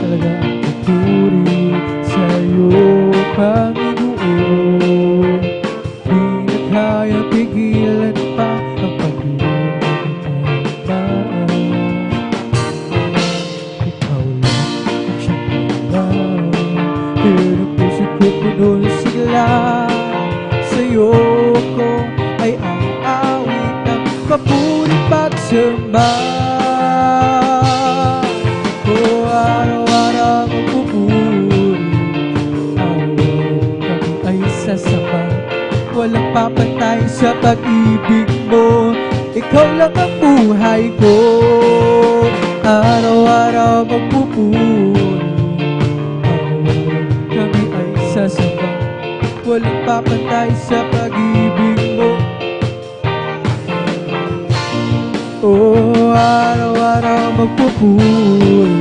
talaga ang papuri sa'yo, Panginoon. Di na kaya pigilan pa ang pag-ibig ng Ama. Ikaw lang ang siyang alam, pero puso ko puno sigla. Sa'yo ko ay aawit ng papuri pagsamba. O araw-araw magpupuri, kami ay sasama. Walang papantay sa pag-ibig mo, ikaw lang ang buhay ko. Araw-araw magpupuri, kami ay sasama. Walang papantay sa pag-ibig mo. Oh, araw-araw magpupuri,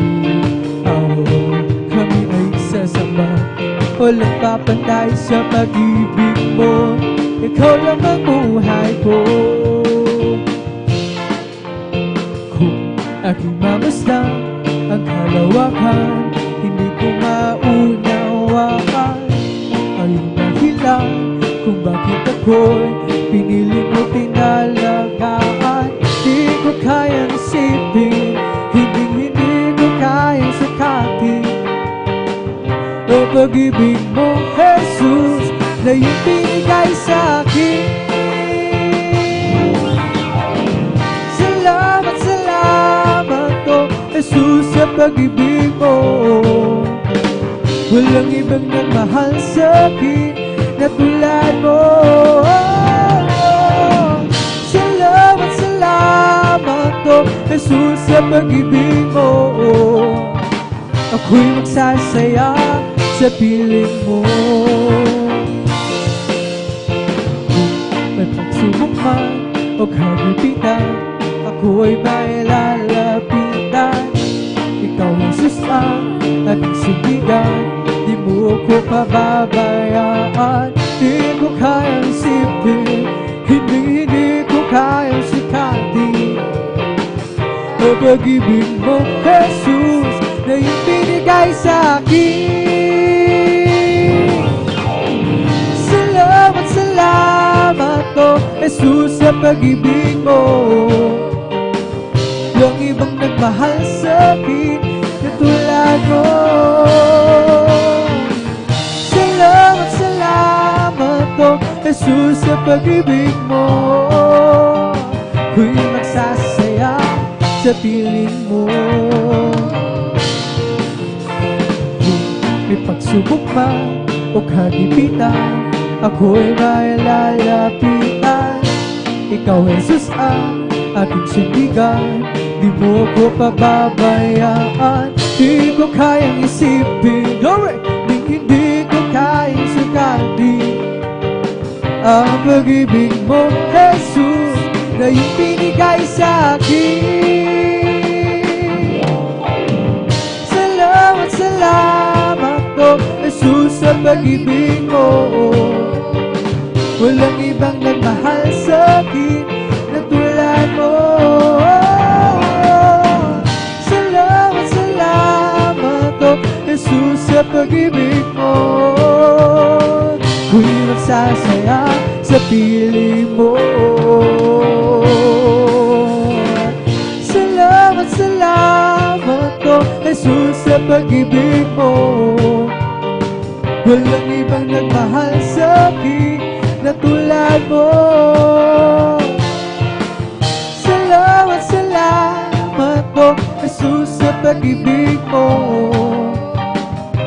kami ay sasama. Walang papantay sa pag-ibig mo, ikaw lang ang buhay ko. Kung aking mamasdan ang kalawakan, hindi ko maunawaan ang dahilan kung bakit ako'y pinili mo tinalagaan. Di ko kayang isipin, hindi ko kayang sakatin ang pag-ibig mo, Jesus, na iyong binigay sa'kin. Salamat, salamat oh Jesus, sa pag-ibig mo. Walang ibang nagmahal sa'kin na tulad mo. Salamat, salamat oh Jesus, sa pag-ibig mo. Ako'y magsasaya sa piling mo. Kung may pagsubok man o kagipitan, ako'y may lalapitan. Ikaw ang Jesus ang ating sindigan, di mo ko pababayaan. Di ko kayang isipin, hindi ko kayang sikatin ang pag-ibig mo, Jesus, na iyong binigay sa'kin. Salamat, salamat oh Jesus, sa pag-ibig mo. Walang ibang nagmahal sa'kin na tulad mo. Salamat, salamat oh Jesus, sa pag-ibig mo. Ako'y magsasaya sa piling mo. May pagsubok man o kagipitan, ako'y may lalapitan. Ikaw, Jesus, ang aking sindigan, di mo ko pababayaan. Di ko kayang isipin, glory, hindi ko kayang sukatin ang pag-ibig mo, Jesus, na iyong binigay sa'kin. Salamat, salamat oh Jesus, sa pag-ibig mo. Walang ibang nagmahal sa'kin na tulad mo. Salamat, salamat oh Jesus, sa pag-ibig mo. Ako'y magsasaya sa piling mo. Salamat, salamat oh Jesus, sa pag-ibig mo. Walang ibang nagmahal sa'kin na tulad mo. Salamat, salamat oh Jesus, sa pag-ibig mo.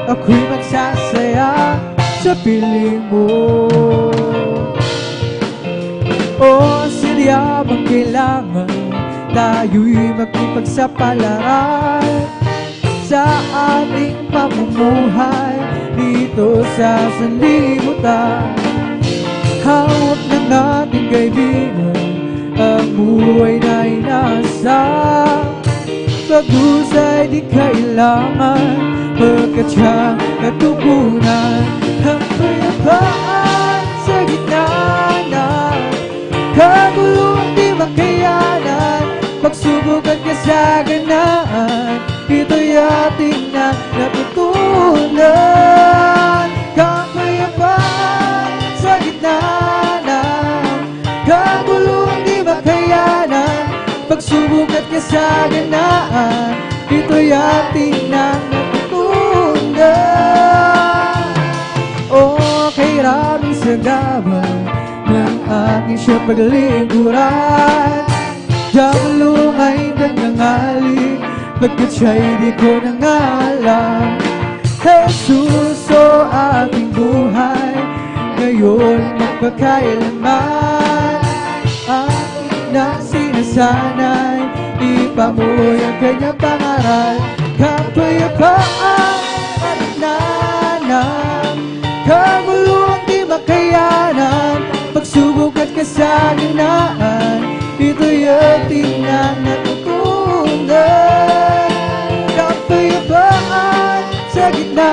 Ako'y magsasaya sa piling mo. O silya bang kailangan tayo'y magkipagsapalaran sa ating pamumuhay dito sa sanlibutan? Hawak ng ating kaibigan ang buhay na inasa. Pag-usay di kailangan, pagkat siyang natugunan ang kapayapaan sa gitna ng kaguluhan di makayanan. Pagsubok at kasaganaan, ito'y ating na natutunan. Kapayapaan sa gitna ng kaguluhang di makayanan, pagsubok at kasaganaan, ito'y ating na natutunan. Okay, raming sagabal ng aking siya paglingkuran, Diablo ay nagngangaling, pagkat siya'y di ko nangalam. Jesus, o aking buhay, ngayon magpakailanman. Aking na sinasanay, ipamuhay ang kanyang pangaral. Kapayapaan at nanang, kaguluhang di makayanan, pagsubok at kasaganaan, ito'y ating na natutunan. Kapayapaan sa gitna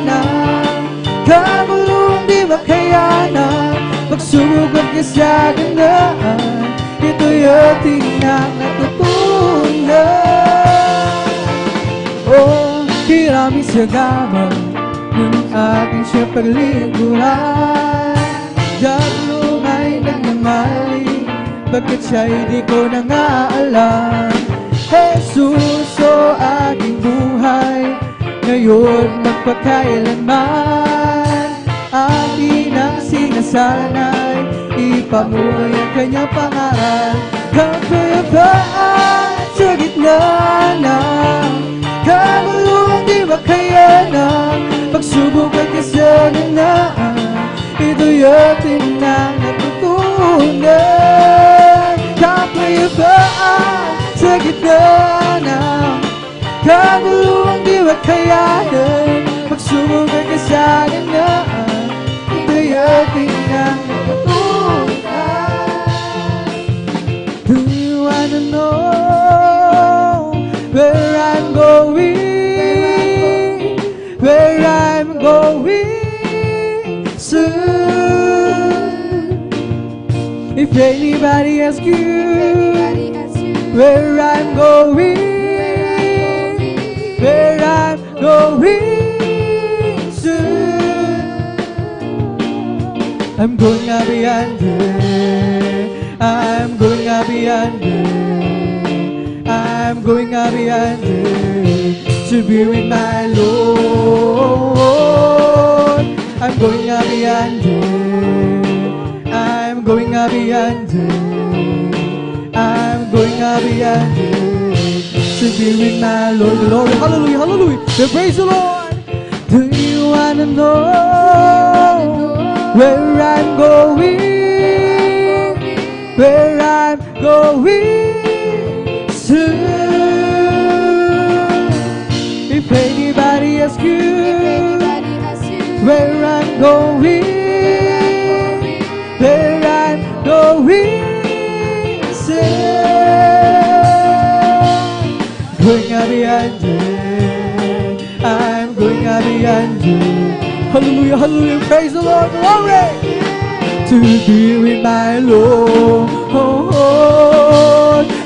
ng kaguluhang di makayanan, pagsubok at kasaganaan, ito'y ating na natutunan. Oh, hirami sa gabang ng ating siya paglingkuran, Diablo ay nagngangaling, bakit siya'y di ko nangaalam. Jesus, o aking buhay, ngayon magpakailanman. Akin ang sinasanay, ipamuhay ang kanyang pangaral. Kapayapaan sa gitna ng kaguluhang di makayanan, pagsubok at kasaganaan, ito'y ating na natutunan. Kapayapaan sa gitna ng kaguluhang di makayanan, pagsubok at kasaganaan, ito'y ating na natutunan. Do you wanna know where I'm going? Where I'm going soon. If anybody asks you where I'm going, where I'm going soon, I'm going up yonder, I'm going up yonder, I'm going up yonder to be with my Lord. I'm going up yonder, I'm going up yonder, I'm going up yonder to be with my Lord. Glory, hallelujah, hallelujah, praise the Lord. Do you wanna know where I'm going, where I'm going soon? If anybody asks you where I'm going, where I'm going soon, going up yonder, I'm going up yonder. Hallelujah, hallelujah, praise the Lord, glory, to be with my Lord.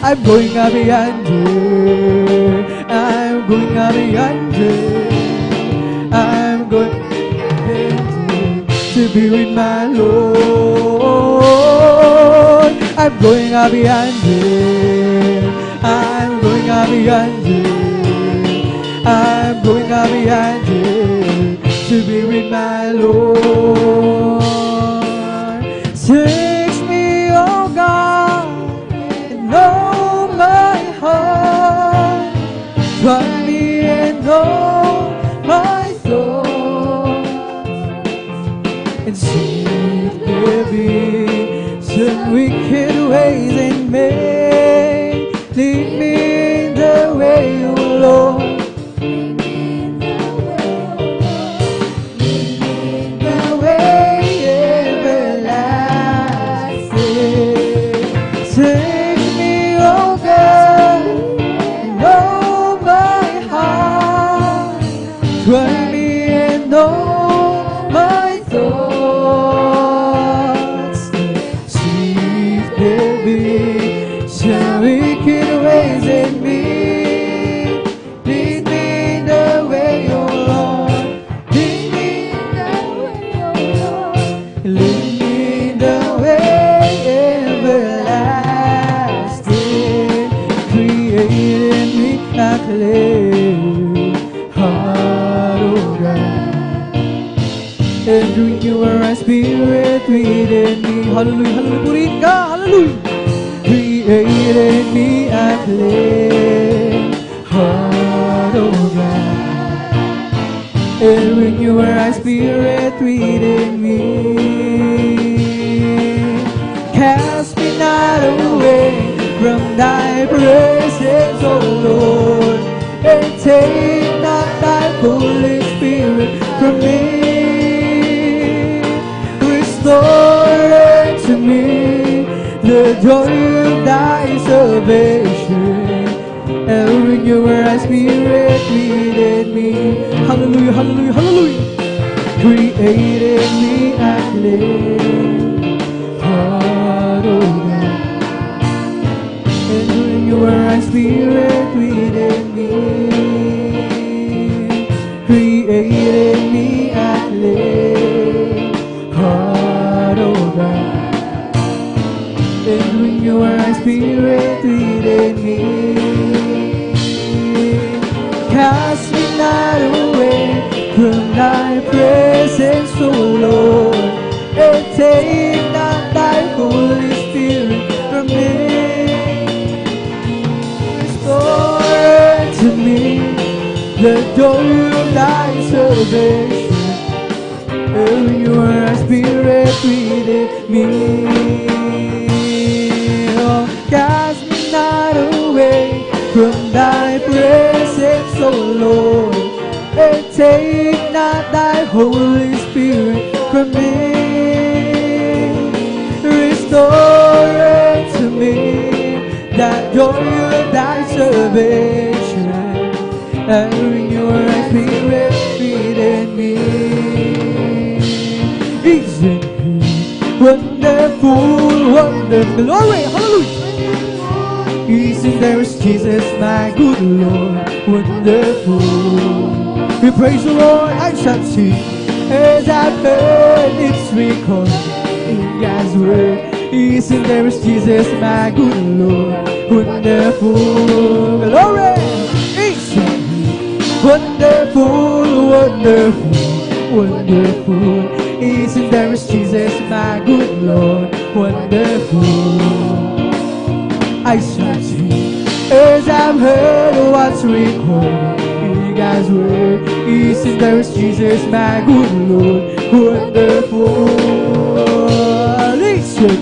I'm going up yonder, I'm going up yonder, I'm going to be with my Lord. I'm going up yonder, I'm going up yonder, I'm going up yonder to be with my Lord. Search me, oh God, and know my heart. Try me and know my thoughts, and see if there be some wicked ways in me. Lead me in the way, oh Lord. Try me and know my thoughts. See if there be some wicked ways hallelujah, hallelujah. Purihin ka, hallelujah. Create in me a clean heart, oh God, and renew a right spirit within me. Cast me not away from thy presence, oh Lord, and take not thy Holy Spirit from me. Restore to me the joy of thy salvation, and renew a right spirit within me. Hallelujah, hallelujah, hallelujah. Create in me a clean heart, oh God, and renew a right spirit within me. Create in me a clean heart, oh God, and renew a right spirit within me. Cast me not away from thy presence, O Lord, and take not thy Holy Spirit from me. Restore to me the joy of thy salvation, and your spirit within me. Oh, cast me not away from thy presence, O Lord, and take not thy Holy Spirit from me. Restore to me that joy of thy salvation, and renew a spirit within me. Isn't he wonderful, wonderful? Glory, hallelujah. Isn't there Jesus, my good Lord, wonderful? We praise the Lord, I shall sing as I've heard it's recalled in God's word. Isn't there Jesus, my good Lord, wonderful? Glory! Isn't he wonderful, wonderful, wonderful? Isn't there Jesus, my good Lord, wonderful? I shall sing as I've heard what's recorded in God's word. Isn't there Jesus, my good Lord, wonderful? Listen,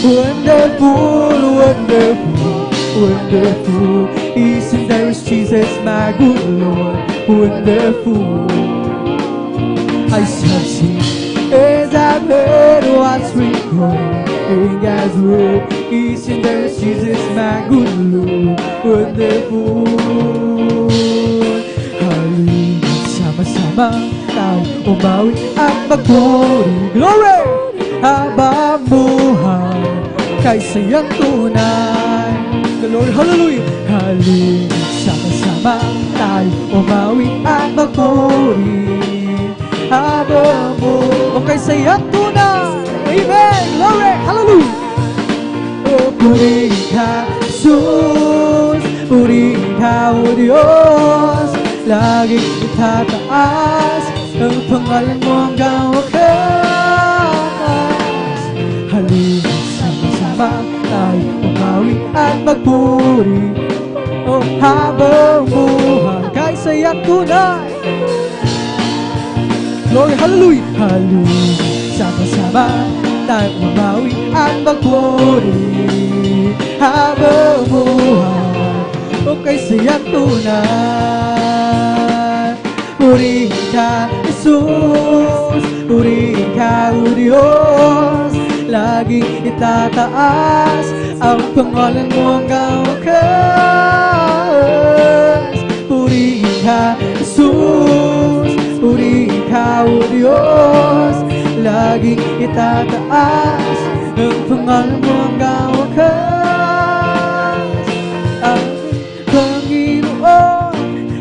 wonderful, wonderful, wonderful. Isn't there Jesus, my good Lord, wonderful? I shall sing as I've heard what's recorded in God's word. Isn't there Jesus, my good Lord, wonderful? Halina't sama-sama tayo umawi at magpuri. Glory! Habang buhay kay sayang tunay. Glory, hallelujah! Halina't sama-sama tayo umawi at magpuri. Habang buhay kay sayang tunay. Amen! Glory! Hallelujah! Oh, purihin ka, Jesus, purihin ka, O Diyos, laging itataas ang pangalan mo hanggang wakas. Halina sama-sama tayo umawi at magpuri, oh, habang buhay kay sayang tunay. Glory, hallelujah! Hallelujah! Sama-sama tayo umawi at magpuri, habang buhay o kay sayang tunay. Purihin ka, Jesus, purihin ka, O Diyos, laging itataas ang pangalan mo hanggang wakas. Purihin ka, Jesus, purihin ka, O Diyos, laging itataas ang pangalan mo hanggang wakas.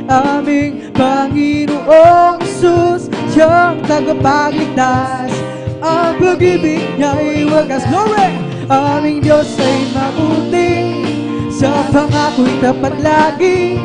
Aming Panginoong Jesus, siyang tagapagligtas, ang pag-ibig niya'y wagas. Glory! Aming Diyos ay mabuti, sa pangako'y tapat lagi.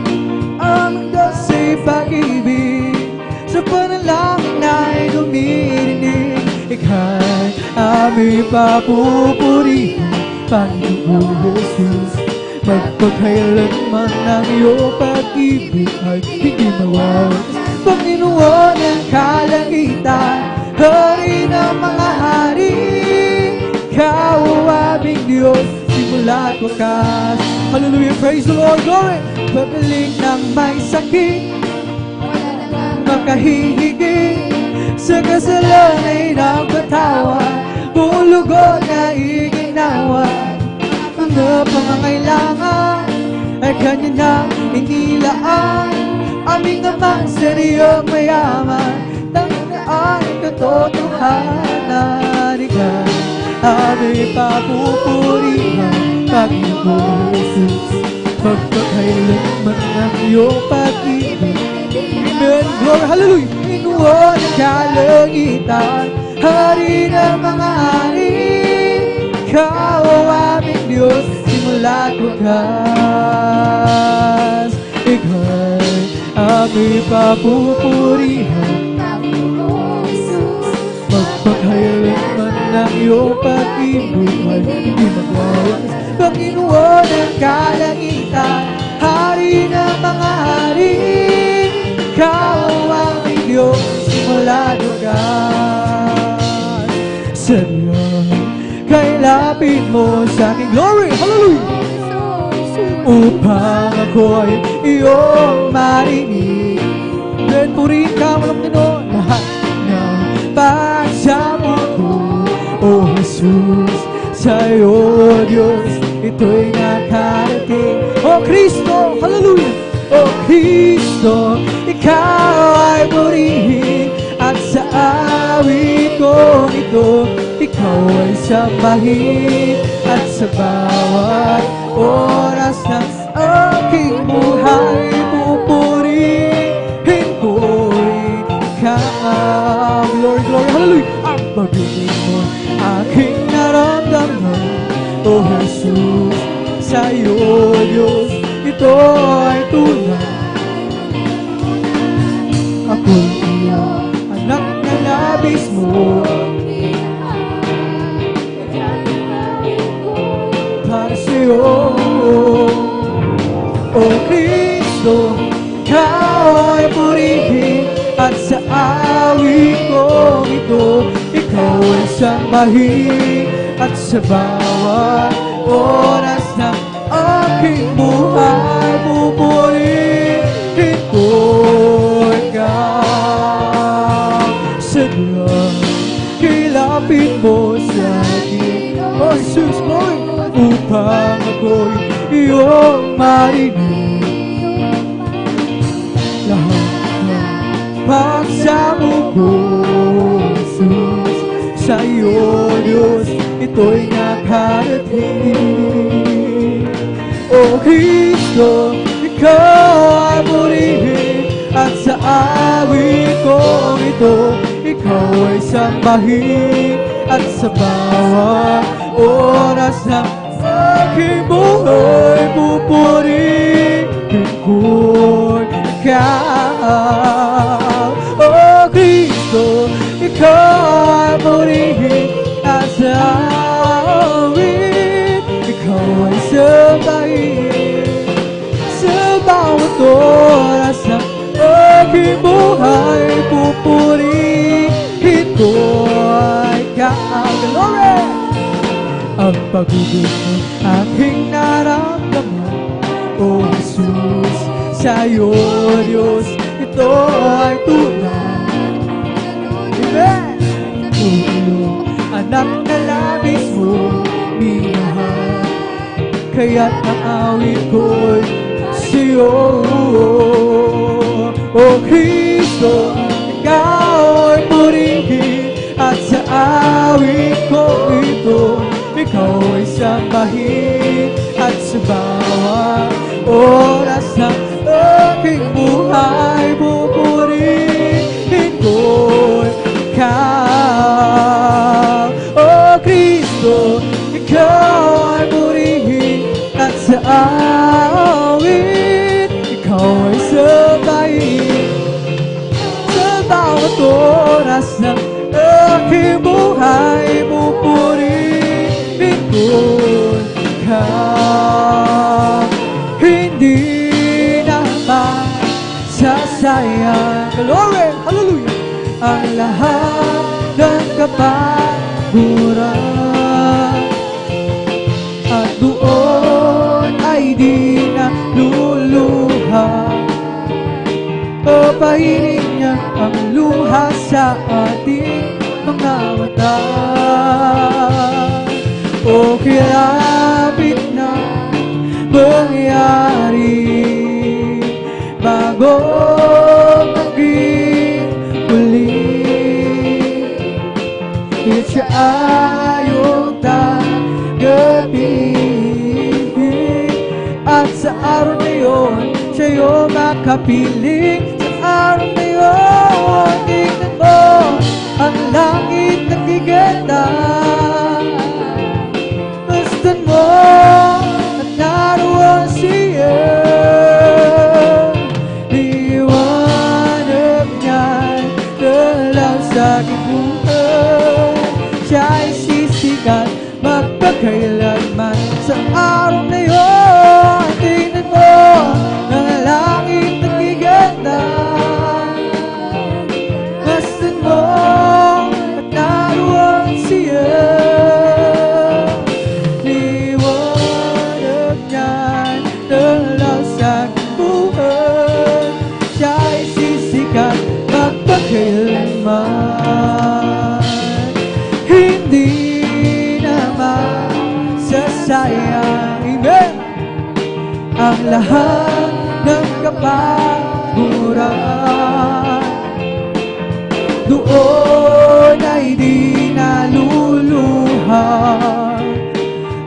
Aming Diyos ay pag-ibig, sa panalangin na'y dumirinig. Ika'y aming papupurihan, Panginoong Jesus. Magpakailanman ang iyong pag-ibig ay hindi mawawalis. Panginoon ng kalangitan, Hari ng mga hari, Ikaw ang aming Diyos, simula't wakas. Hallelujah, praise the Lord, glory. Pagaling ng may sakit, makahihigit sa kasalanan ng patawad, buong lugod na iginawa. Mga pangangailangan ay Kanya nang inilaan. Aming naman sa iyong mayaman, tandaan katotohanan. Ikaw aming papupurihan, Panginoong Jesus. Magpakailanman ang iyong pag-ibig. Amen, glory, hallelujah. Panginoon ng kalangitan, Hari ng mga hari, Ikaw ang aming Diyos, simula't wakas. Ika'y aming papupurihan, magpakailanman ng iyong pag-ibig ay hindi magwawalis. Panginoon ng kalangitan, Hari ng mga hari, Ikaw ang aming Diyos, simula't wakas. Sa Diyos, kay lapit mo sa aking glory, hallelujah, upang ako'y iyong marinig. Then purihin ka, walang Panginoon, lahat ng pagsamo ko, O Jesus, sa'yo, Diyos, ito'y nakarating. O Kristo, hallelujah, O Kristo, Ikaw ay purihin, at sa awit kong ito, Ikaw ay sambahin, at sa bawat oras ng aking buhay, pupurihin ko'y Ikaw. Glory, glory, hallelujah. Ang pag-ibig mo, aking naramdaman, O Jesus, sa'yo, Diyos, ito ay tunay. Ako'y iyong anak na labis mo, para sa'yo, O Kristo, Ikaw ay purihin, at sa awit kong ito, Ikaw ay sambahin, at sa bawat oras ng aking buhay, pupurihin ko Ikaw. Sa Diyos, kilapit mo sa akin, O Jesus, glory, upang ako'y iyong marinig. Lahat ng pagsamo ko, Jesus, sa iyo, Diyos, ito'y nakarating. O Kristo, Ikaw ay purihin, at sa awit kong ito, Ikaw ay sambahin, at sa bawat oras ng aking buhay, pupurihin ko'y Ikaw. O Kristo, Ikaw ay purihin, at sa awit, Ikaw ay sambahin, sa bawat oras ng aking buhay, pupurihin ko'y Ikaw. Glory! Ang pag-ibig mo aking naramdaman, O Jesus, sa'yo, Diyos, ito ay tunay. Amen! Iyong anak na labis mo, minahal, kaya't ang awit ko'y sa'yo. O Kristo, Ikaw ay purihin, at sa awit ko ito, Ikaw ay sambahin, at sa bawat oras ng aking buhay, pupurihin ko'y Ikaw. O Kristo, Ikaw ay purihin, at sa awit, Ikaw ay sambahin, sa bawat oras ng aking buhay, pupurihin ko ka. Hindi na masasayang, glory, hallelujah, ang lahat ng kapaguran. At doon ay di na luluha. Papahirin niya ang luha sa ating mga mata. O kilapit na mangyari bago maging muli. Siya ayong tanggapin. At sa araw na yun, siya yung makapiling. Sa araw na yun, tingnan mo ang langit nagiganda. Masdan mo at naroon siya. Liwanag niyan dalaw sa aking buhay. Siya'y sisikat magpakailanman. Sa araw na yun, tingnan mo ang langit nagiganda. Masdan mo at naroon siya. Liwanag niyan dalaw sa aking buhay. Siya'y sisikat magpakailanman. Hindi na masasayang, amen, ang lahat ng kapaguran. Doon ay di naluluha.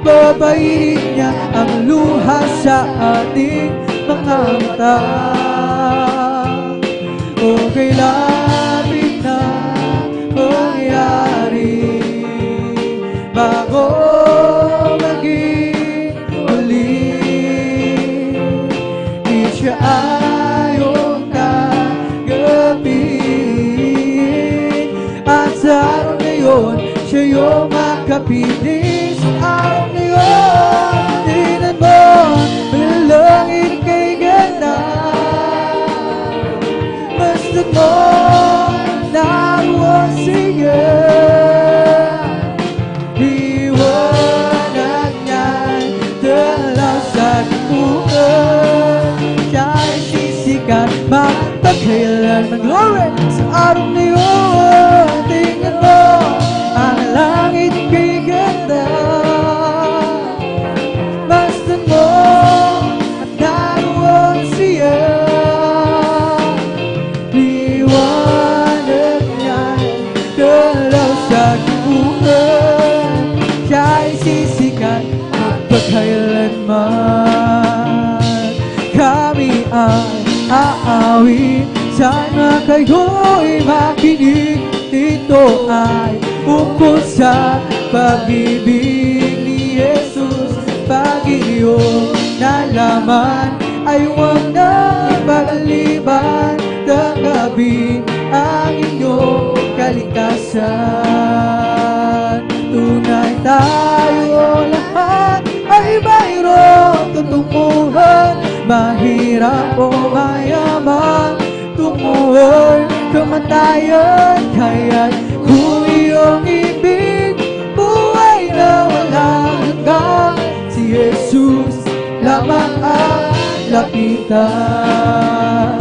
Babayin niya ang luha sa ating mga mata. O kailapit na mangyari bago maging muli. Di siya ayong tanggapin. At sa araw na yun, siya yung makapiling. Sa araw na yun, tingnan mo ang langit kay ganda. Masdan mo naroon siya. Liwanag niyan dalaw sa aking buhay. Siya'y sisikat magpakailanman. Glory! Sa araw na yun, tingnan mo ang langit kay ganda. Masdan mo at naroon siya. Liwanag niyan dalaw sa aking buhay. Siya'y sisikat magpakailanman. Kami ay aawit, sana kayo'y makinig. Ito ay ukol sa pag-ibig ni Jesus. Pag iyong nalaman ay huwag nang ipag-aliban. Tanggapin ang inyong kaligtasan. Tunay tayo lahat ay mayroong tutunguhan. Mahirap o mayaman, tumuhay kamatayan. Kaya't kung iyong ibig, buhay na walang hanggan. Si Jesus lamang ang lapitan.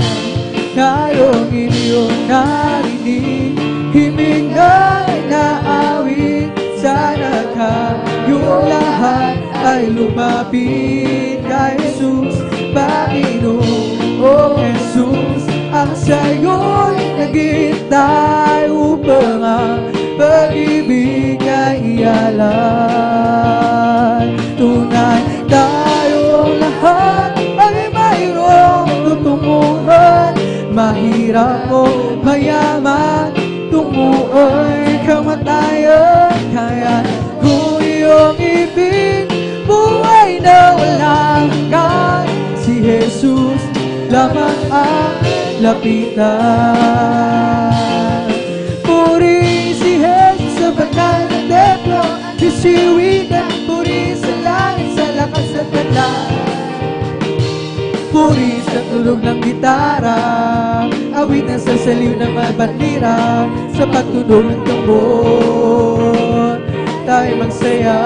Ngayong inyong narinig, himig na inaawit. Sana kayong lahat ay lumapit kay Jesus. Panginoong Jesus, ang sa'yo'y naghihintay upang ang pag-ibig ay ialay. Tunay tayong lahat ay mayroong tutunguhan. Mahirap o mayaman, tumuoy kamatayan. Kaya kung iyong ibig, buhay na walang hanggan. Si Jesus lamang ang lapitan. Puri si Jesus. isiwitan, puri sa langit, sa lakas at ganda. Puri sa tulog ng gitara, awit na sa saliw ng mga bandira, sa pagtunog ng tambor, tayo magsaya.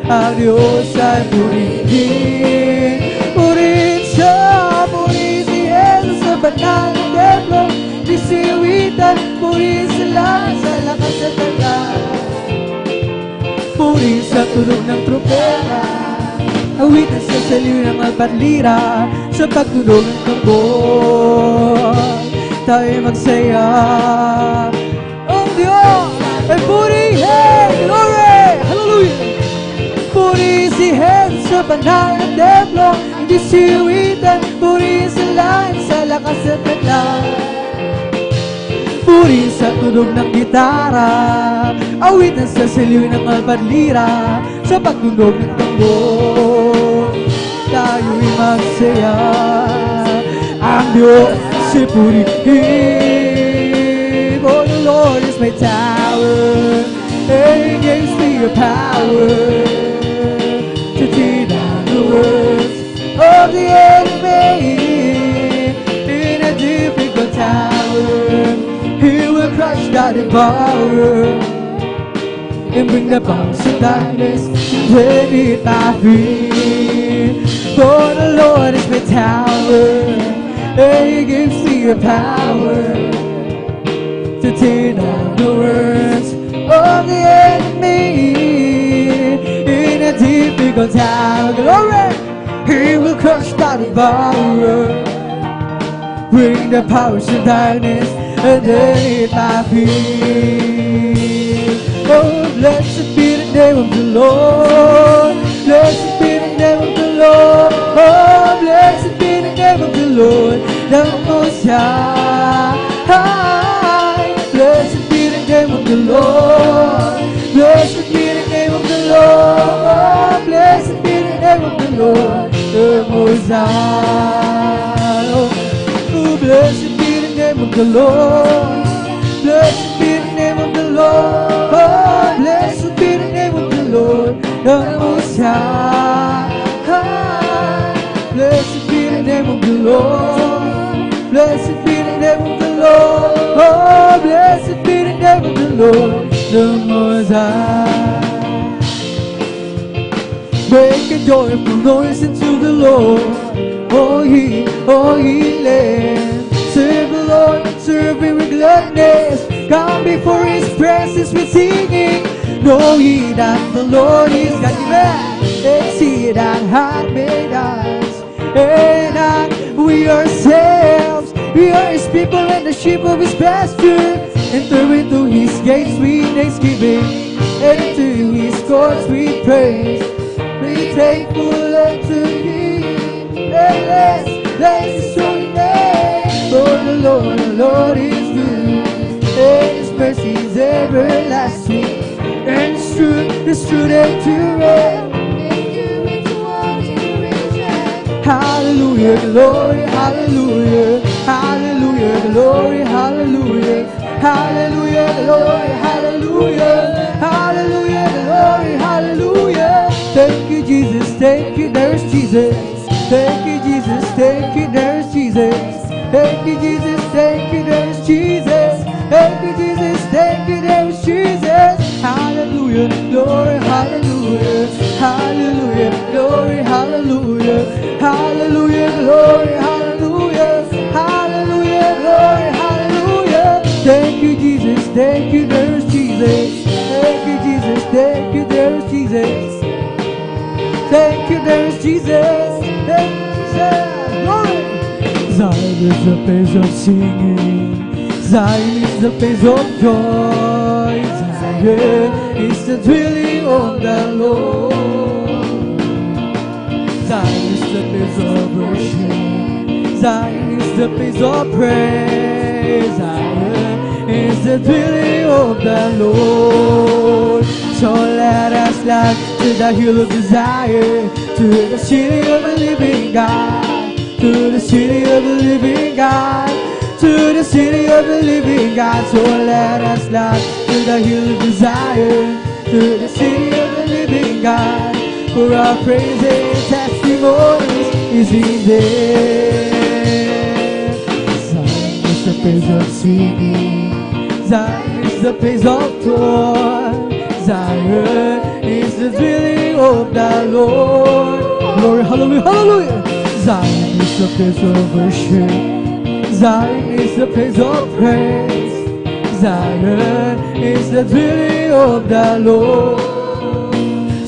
Ang Diyos ay purihin, purihin siya, purihin si Jesus sa banal na templo, isiwitan, purihin sa langit, sa lakas at ganda. Purihin sa tulog ng tropera, awit na sa saliw ng alpat lira, sa pagtunog ng tambor, tayo magsaya. Ang Diyos ay purihin, glory, hallelujah. Purihin si Jesus sa banal na templo, hindi siwitan, purihin sa langit, sa lakas at ganda. Purihin sa tunog ng gitara, awit na sa saliw ng alpat lira, sa pagtunog ng tambor, tayo'y magsaya. Ang Diyos ay purihin, for the Lord is my tower, and He gives me a power to tear down the works of the enemy. In a difficult tower, He will crush that devourer and bring the bounds of darkness beneath my feet. For the Lord is my tower, and He gives me a power to tear down the works of the enemy. In a difficult time, glory, He will crush that devourer, bring the powers of darkness underneath my feet. Oh, blessed be the name of the Lord. Blessed be the name of the Lord. Oh, blessed be the name of the Lord, the Most High. Blessed be the name of the Lord. Blessed be the name of the Lord. Oh, blessed be the name of the Lord, the Most High. Oh, blessed be the name of the Lord. Blessed be the name of the Lord. Oh, blessed be the name of the Lord, the Most High. Blessed be the name of the Lord. Blessed be the name of the Lord. Oh, blessed be the name of the Lord, the Most High. Make a joyful noise unto the Lord. Oh, ye land. Serve the Lord, serve Him with gladness. Come before His presence with singing. Know ye that the Lord is God. Let's see that hath made us, and not we ourselves. We are His people and the sheep of His pasture. Enter into His gates with thanksgiving, and into His courts with praise. Be thankful unto Him, and let's bless His holy name. For the Lord is good, and His mercy is everlasting, and His truth endureth. Hallelujah, glory, hallelujah, hallelujah, glory, hallelujah, hallelujah, glory, hallelujah, hallelujah, glory, hallelujah. Thank you, Jesus, thank you, there's Jesus. Thank you, Jesus, thank you, there's Jesus. Thank you, Jesus, thank you, there's Jesus. Thank you, Jesus, thank you, there's Jesus. Hallelujah, glory, hallelujah, hallelujah, glory, hallelujah, hallelujah, glory, hallelujah, hallelujah, glory, hallelujah. Thank you, Jesus, thank you, there's Jesus. Thank you, Jesus, thank you, there's Jesus. Thank you, there's Jesus. Thank you, Jesus. Glory. Zion is the place of singing. Zion is the place of joy. Zion is the dwelling of the Lord. Zion is the place of worship. Zion is the place of praise. Zion is the dwelling of the Lord. So let us fly to the hill of desire, to the city of the living God, to the city of the living God, to the city of the living God. So let us fly to the hill of desire, to the city of the living God. For our praise and testimonies is in there. Zion is the place of singing. Zion is the place of joy. Zion is the dwelling of the Lord. Glory, hallelujah, hallelujah. Zion is the place of worship. Zion is the place of praise. Zion is the dwelling of the Lord.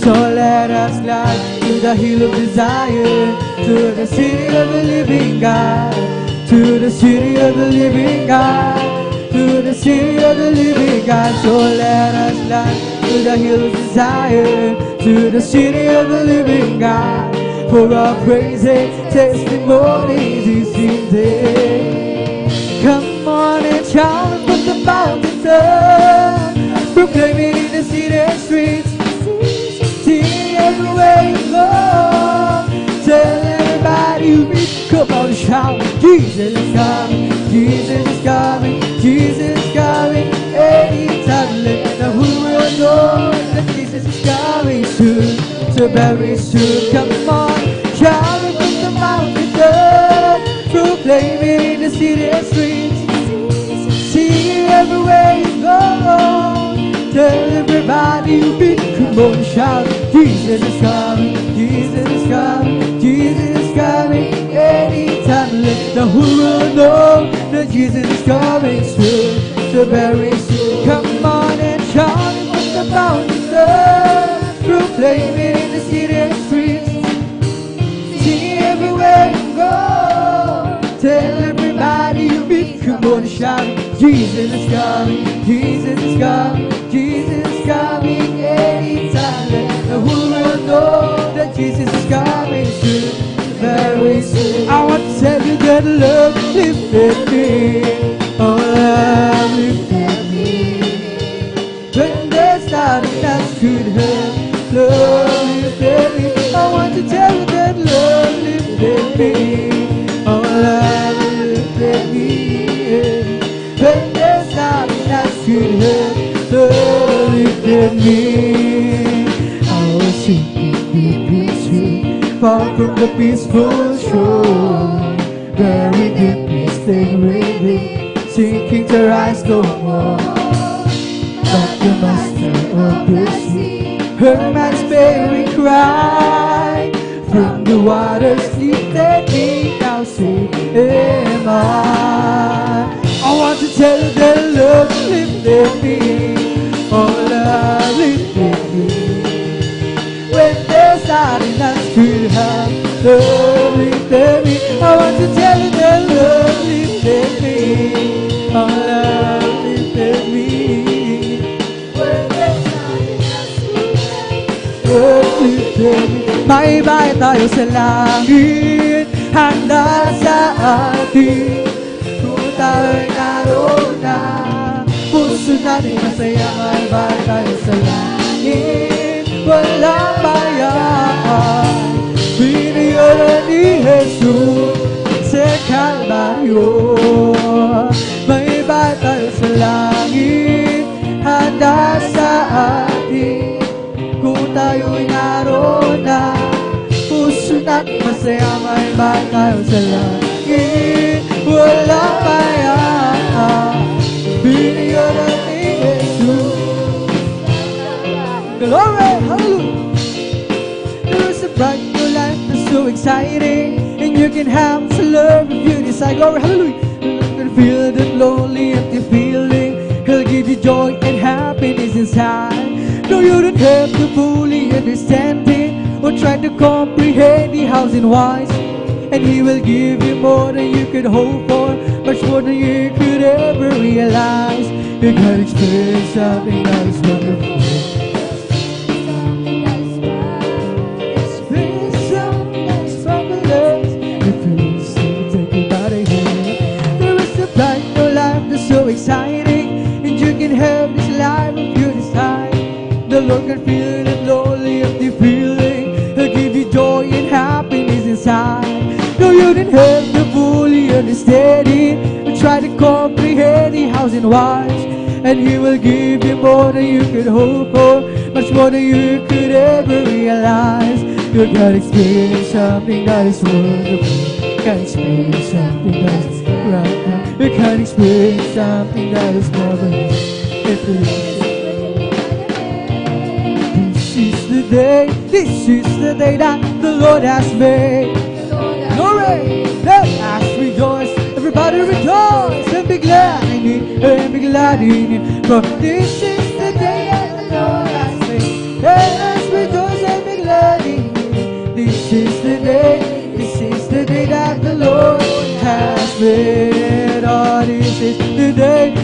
So let us glide to the hill of Zion, to the city of the living God, to the city of the living God, to the city of the living God. So let us glide to the hill of Zion, to the city of the living God. For our praise and testimonies is in there. Come on and shout from the mountains up, proclaiming in the city and streets. Sing everywhere you go. Tell everybody you meet. Come on and shout, Jesus is coming, Jesus is coming, Jesus is coming. Anytime, let the whole world know that Jesus is coming soon, so very soon. Come on, shout it from the mountains up, proclaiming in the city and streets. Sing everywhere you go. Tell everybody you meet. Come on and shout, Jesus is coming, Jesus is coming, Jesus is coming. Anytime, let the whole world know that Jesus is coming soon, so very soon. Come on and shout it from the mountains up, proclaim it in the city and streets. Sing everywhere you go. Tell everybody you meet. Come on and shout, Jesus is coming, Jesus is coming, Jesus is coming. Anytime, let the whole world know that Jesus is coming soon, very soon. I want to tell you that love lifted me. Oh, love lifted me. When there's nothing else could hurt, love lifted me. I want to tell you that love lifted me. Oh, love lifted me. When there's nothing else could hurt, love lifted me. I was sinking deep in sea, far from the peaceful shore. Very deeply staying with me, sinking to rise no more. But the master of the sea heard my despairing cry. From the waters lifted me, now safe am I. I want to tell you that love lifted me. Oh, love lifted me. When there's nothing else could have, love lifted me. I want to tell you that love lifted me. Oh, love lifted me. When there's nothing else could have, love lifted me. May bahay tayo sa langit, handa sa atin. Kung tayo'y naroon na, puso natin masaya. May bahay tayo sa langit, walang bayan. Binigyan ni Jesus sa Kalbaryo. May bahay tayo sa langit, handa sa atin. Kung tayo'y naroon na, puso natin masaya. May bahay tayo sa langit, walang bayan. Binigyan ni Jesus. Glory, hallelujah. There is a bright new life that's so exciting, and you can have to love if you decide. Glory, hallelujah. You can feel that lonely, empty feeling. He'll give you joy and happiness inside. No, you don't have to fully understand it or try to comprehend the housing wise. And He will give you more than you could hope for, much more than you could ever realize. You can experience something that is wonderful. Experience something that is fabulous. If you listen, take your body here. There is a bright new life that's so exciting, and you can have this life if you decide. The Lord can feel that lonely, empty feeling. He'll give you joy and happiness inside. No, you didn't have to fully understand it or try to comprehend the housing wise. And He will give you more than you could hope for, much much more than you could ever realize. You can experience something that is wonderful. You can experience something that is right now. You can experience something that is marvelous. This is the day that the Lord has made. Glory, let us rejoice. Everybody rejoice and be glad in it, and be glad in it. For this is the day that the Lord has made. Let us rejoice and be glad in it. This is the day that the Lord has made. Oh, this is the day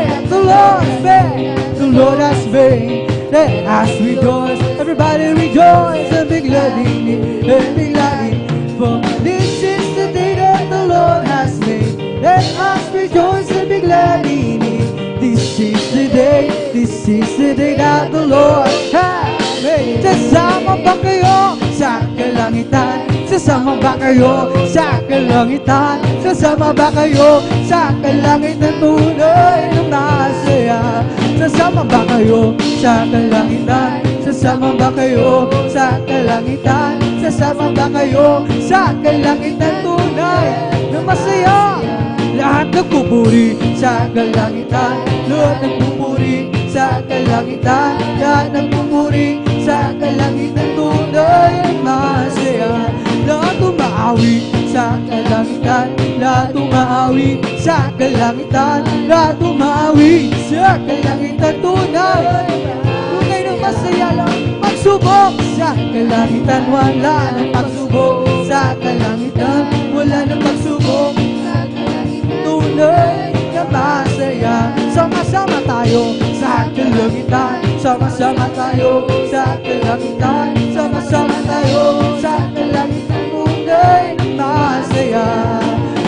that the Lord has made. The Lord has made. Let us rejoice, everybody rejoice and be glad in it, and be glad in it. For this is the day that the Lord has made. Let us rejoice and be glad in it. This is the day that the Lord has made. Sasama ba kayo sa kalangitan? Sasama ba kayo sa kalangitan? Sasama ba kayo sa kalangitan tunay ng masaya? Sasama ba kayo sa kalangitan? Sasama ba kayo sa kalangitan? Sasama ba kayo sa kalangitan tunay ng masaya? Lahat nagpupuri sa kalangitan, lahat nagpupuri sa kalangitan, lahat nagpupuri sa kalangitan tunay ng masaya. Lahat umaawi sa kalangitan, lahat umaawi sa kalangitan, lahat umaawi sa kalangitan tunay. Tunay ng masaya lang pagsubok sa kalangitan, wala nang pagsubok sa kalangitan, wala nang pagsubok sa kalangitan tunay na masaya. Sama-sama tayo sa kalangitan, sama-sama tayo sa kalangitan, sama-sama tayo sa kalangitan tunay na masaya.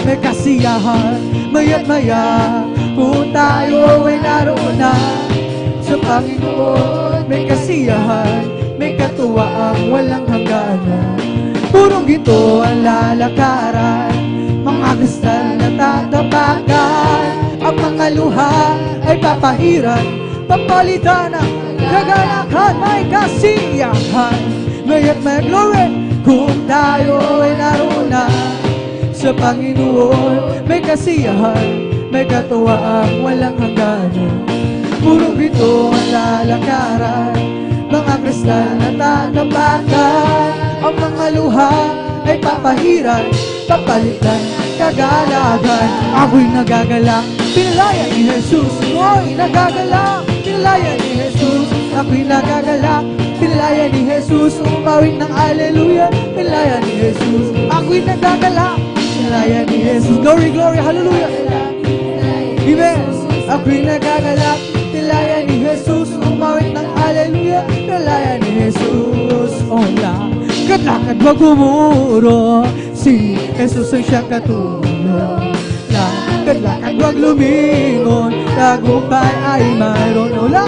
May kasiyahan, maya't maya, kung tayo ay naroon na sa Panginoon. May kasiyahan, may katuwaang walang hangganan. Purong ginto ang lalakaran, mga kristal na tatapakan. Ang mga luha ay papahiran, papalitan ng kagalakan. May kasiyahan, maya't may glory, kung tayo ay naroon na sa Panginoon. May kasiyahan, may katuwaang walang hangganan. Purong ginto ang lalakaran, mga kristal na tatapakan. Ang mga luha ay papahiran, papalitan, kagalagan. Ako'y nagagalak, pinalaya ni Jesus. Ako'y nagagalak, pinalaya ni Jesus. Ako'y nagagalak, pinalaya ni Jesus. Umawit ng Alleluia, pinalaya ni Jesus. Ako'y nagagalak, pinalaya ni Jesus. Glory, glory, hallelujah. Amen. Ako'y nagagalak, pinalaya ni Jesus. Umawit ng Alleluia, pinalaya ni Jesus. Hola, kadlakad wag gumuro, si Jesus ang siyang katulong. Kadlakad wag lumingon, tagumpay ay mayroon. Hola,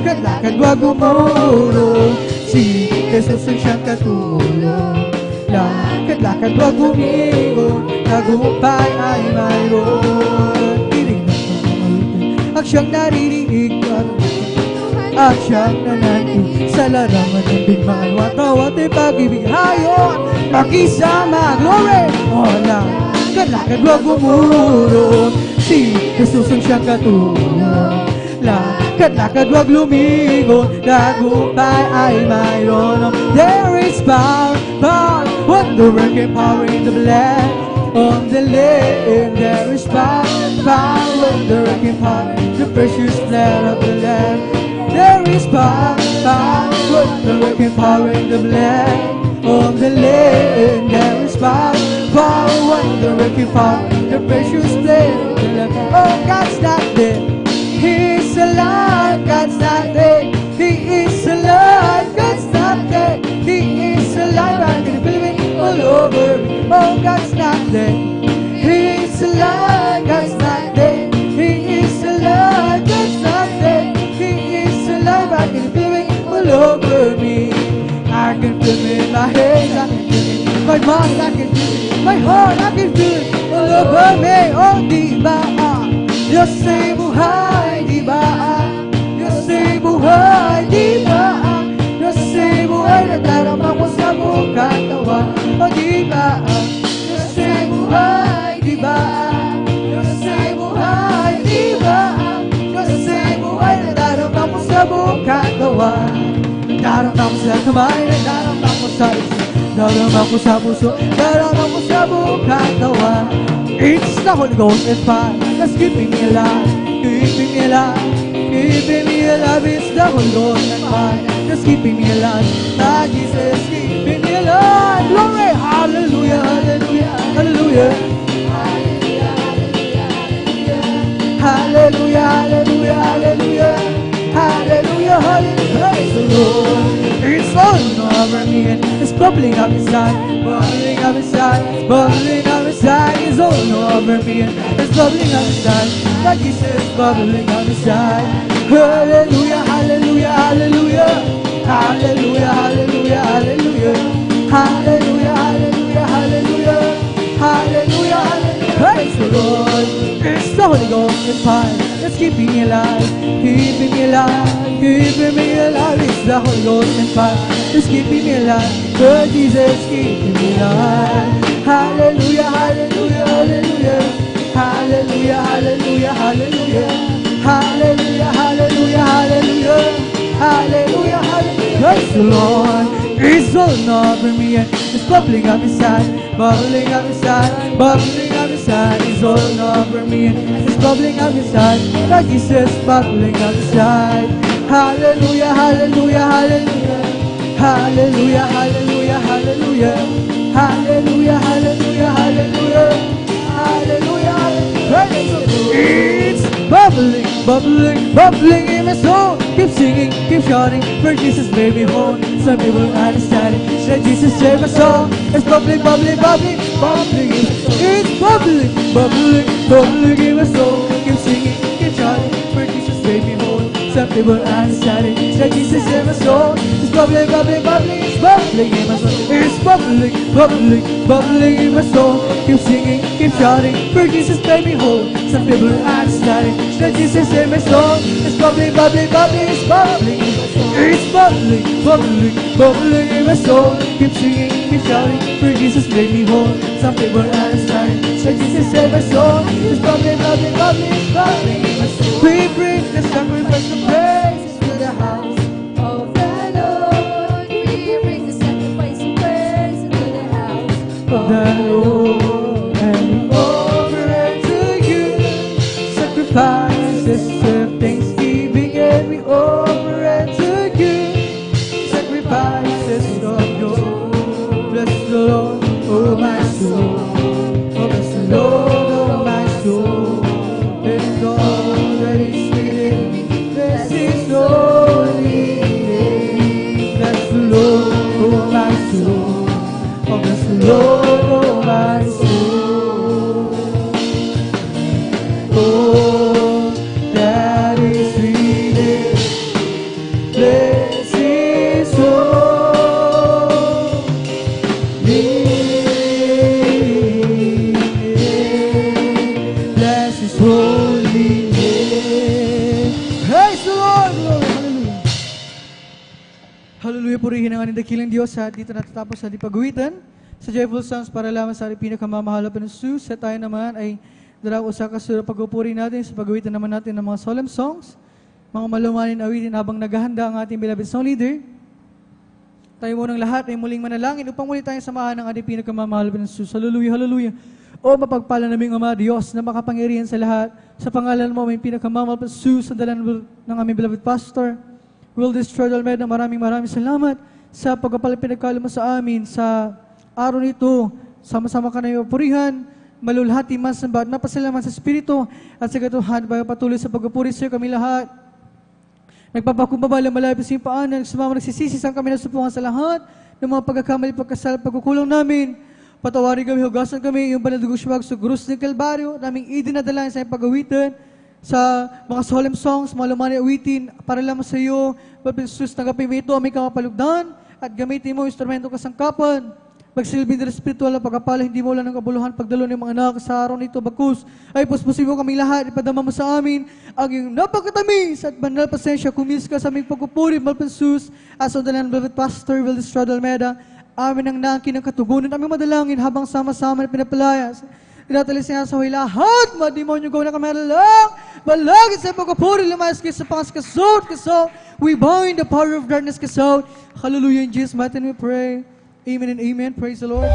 kadlakad wag gumuro, si Jesus ang siyang katulong. Kadlakad wag lumingon, tagumpay ay mayroon. At siyang naririnig at siyang nananaig sa larangan ng bigmaan. Watawat ay pag-ibig hayon, makisama, glory! Hola, kadlakad wag gumuro, si Jesus ang siyang katulong. Kadlakad wag lumingon, tagumpay ay mayroon. There is power, power, wonder-working power in the blood of the Lamb. There is power, power, wonder-working power, the precious blood of the Lamb. There is power, power, wonder-working power in the blood of the Lamb. There is power, power, wonder-working power, the precious blood of the Lamb. Oh, God's not dead, He is alive. God's not dead, He is alive. God's not dead, He is alive. I can feel it all over me. Oh, God's not dead, He is alive. God's not dead, He is alive. God's not dead, He is alive. I can feel it all over me. I can feel it in my head, I can feel it in my mind, I can feel it in my heart, I can feel it all over me. Oh, di ba Diyos ay buhay, di ba Diyos ay buhay, di ba ang Diyos ay buhay na darama mo sa buong katawan? O di ba ang Diyos ay buhay, di ba ang Diyos ay buhay, di ba ang Diyos ay buhay na darama mo sa buong katawan? Darama mo sa kamay, darama mo sa isip, darama mo sa puso, darama mo sa buong katawan. It's the Holy Ghost and fire that's keeping me alive, keeping me alive, keeping me alive. It's the Holy Ghost and fire that's keeping me alive. God, Jesus, keeping me alive. Glory, hallelujah, hallelujah, hallelujah, hallelujah, hallelujah, hallelujah, hallelujah, hallelujah. Praise the Lord. It's falling over me and it's bubbling up inside, bubbling up inside, bubbling up inside. It's all over me and it's bubbling up inside. Like he says, bubbling up inside. Hallelujah, hallelujah, hallelujah, hallelujah, hallelujah, hallelujah, hallelujah, hallelujah, hallelujah, hallelujah, hallelujah. Praise the Lord. It's the Holy Ghost and fire that's keeping me alive, keeping me alive, keeping me alive. It's the Holy Ghost and fire that's keeping me alive. Lord Jesus, keeping me alive. Hallelujah, hallelujah, hallelujah, hallelujah, hallelujah, hallelujah, hallelujah, hallelujah, hallelujah, hallelujah, hallelujah. Praise the Lord. It's all over me and it's bubbling up inside, bubbling up inside, bubbling up inside. It's all over me and it's bubbling up inside. Like he says, bubbling up inside. Hallelujah, hallelujah, hallelujah, hallelujah, hallelujah, hallelujah, hallelujah, hallelujah, hallelujah, hallelujah, hallelujah. Praise the Lord. It's bubbling, bubbling, bubbling in my soul. Keep singing, keep shouting, for Jesus made me whole. Some people understand it, that Jesus saved my soul. It's bubbling, bubbling, bubbling, bubbling in my soul. It's bubbling, bubbling, bubbling in my soul. Keep singing, keep shouting, for Jesus made me whole. Some people understand it, that Jesus saved my soul. It's bubbling, bubbling, bubbling, it's bubbling in my soul. It's bubbling, bubbling, bubbling in my soul. Keep singing, keep shouting, for Jesus made me whole. Some people understand it, that Jesus saved my soul. It's bubbling, bubbling, bubbling, it's bubbling in my soul. It's bubbling, bubbling, bubbling in my soul. Keep singing, keep shouting, for Jesus made me whole. Some people understand it, that Jesus saved my soul. It's bubbling, bubbling, bubbling, it's bubbling in my soul. We bring the sacrifice of praise to the house of the Lord. We bring the sacrifice of praise into the house of the Lord, and we offer it to you. Sacrifices of thanksgiving, and we offer it to you. Sacrifices of joy. Bless the Lord, oh my soul. Oh, bless the Lord, oh my soul. And all that is within me, bless His holy name. Bless the Lord, oh my soul. Oh, bless the Lord, oh my soul. Oh, that is within, bless His holy name. Bless His holy name. Praise the Lord! Glory, hallelujah. Hallelujah, purihin ang ating dakilang Diyos at dito natatapos sa pag-uwitan sa Joyful Songs para lamang sa ating pinakamamahal na Panginoon. Sa tayo naman ay daraw sa kasunod pag-upuri natin sa pag-uwitan naman natin ng mga solemn songs, mga malumanin awitin habang naghahanda ang ating beloved song leader. Tayo munang lahat ay muling manalangin upang muli tayong samahan ng ating pinakamamahal na Panginoon. Hallelujah, hallelujah. O mapagpala naming Ama Diyos na makapangyarihan sa lahat, sa pangalan mo may pinakamamahal na Panginoon, sa dalan ng aming beloved pastor, Will Destroy Almeida, maraming salamat sa pagpapalang pinagkalo mo sa amin sa araw nito. Sama-sama ka na purihan, malulhati man sa bawat napasalamat sa Espiritu at sa katuhan, patuloy sa pagpupuri sa iyo kami lahat. Nagpapakumbaba lang malapit sa iyong paanan, sumama nagsisisi sa kami na supungan sa lahat ng mga pagkakamali, pagkasal, pagkukulang namin. Patawarin kami, hugasan kami, yung banal dugong siwag sa krus ng Kalbaryo, naming idinadalayan sa iyong pag-awitan, sa mga solemn songs, mga lumani awitin, para lamang sa iyo, Bapak Jesus, tanggapin mo ito, aming kamapalugdan, at gamitin mo instrumento kasangkapan, Magsilbi ng espiritual na pagkapala, hindi mo lang ng kabuluhan pagdalo ng mga anak sa araw nito. Bagkus, ay puspusin mo kami lahat, ipadama mo sa amin ang iyong napakatamis at banal pasensya. Kumis ka sa aming pagpupuri, malpansus, as on the land of Pastor Will Estrada Almeida, amin ang nangkin ng katugunan, aming madalangin habang sama-sama na pinapalayas. Tinatalis niya sa lahat, mga demonyo gawin na kami lang, balagin sa pagpupuri, lumayas kayo sa pangas kasot, we bind the power of darkness kasot. Hallelujah, in Jesus' mighty name we pray. Amen and amen. Praise the Lord.